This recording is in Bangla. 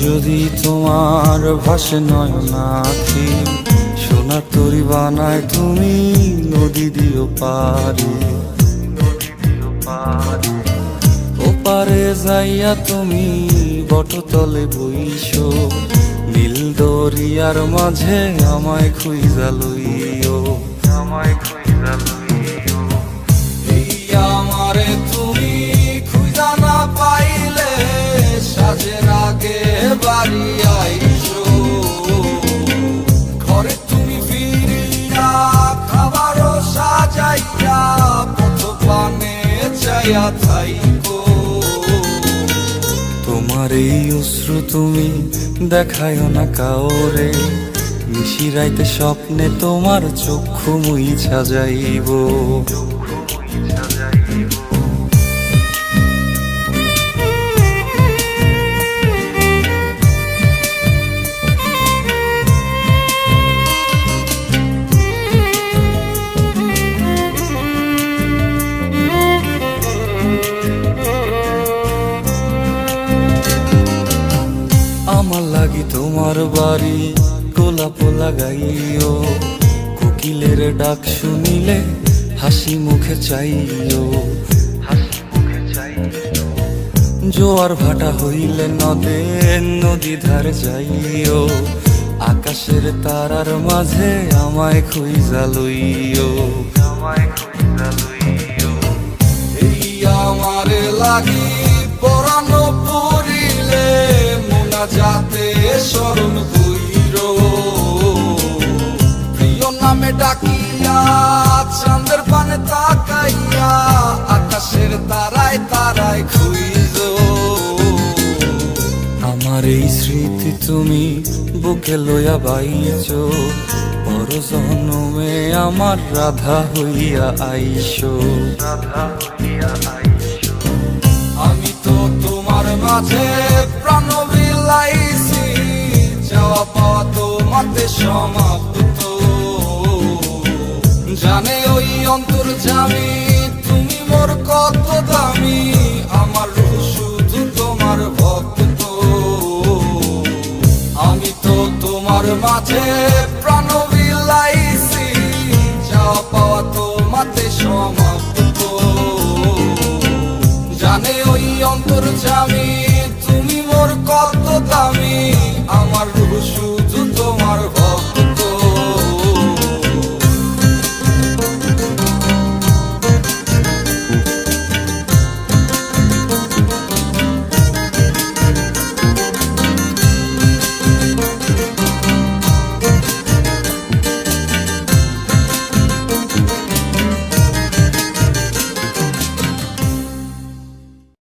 যদি তোমার ভাসে নয়নাখি, সোনার তরি বানায় তুমি নদী দিও পারে। ওপারে যাইয়া তুমি বটতলে বইসো, নীল দরিয়ার মাঝে আমায় খুঁজা লইও, আমায় খুঁজা লইও। এই আমারে তুমি খুঁজা না পাইলে সাজের আগে বাড়ি আইসো, ঘরে তুমি ফিরিয়া খাবারও সাজাইয়া পথ পানে চাইয়া থাইকো। তোমার এই অশ্রু তুমি দেখায়ও না কাউরে, নিশিরাইতে স্বপ্নে তোমার চক্ষু মুইছা যাইব। আমার লাগি তোমার বাড়ি গোলাপ লাগাইও, কোকিলের ডাক শুনিলে হাসি মুখে চাইও, হাসি মুখে চাইও। জোয়ার ভাটা হইলে নদে নদী ধার যাইও, আকাশের তারার মাঝে আমায় খুঁজা লইও, আমায় খুঁজা লইও। এই আমারে লাগি পরানো পড়িলে যাতে স্মরণ কইর, প্রিয় নামে ডাকিয়া চাঁদের পানে তাকাইয়া আকাশের তারায় তারায় খুঁজ। আমার এই স্মৃতি তুমি বুকে লইয়া বাইছ, পর জন্মে আমার রাধা হইয়া আইসো, রাধা হইয়া আইসো। আমি তো তোমার মাঝে প্রাণ বিলাইছি, যাওয়া পাওয়া তোমাতে সমাপ্ত। জানে ওই অন্তর্যামী তুমি মোর কত দামি, আমার রূহ শুধু তোমার ভক্ত। আমি তো তোমার মাঝে প্রাণ বিলাইছি, যাওয়া পাওয়া তোমাতে সমাপ্ত। জানে ওই অন্তর্যামী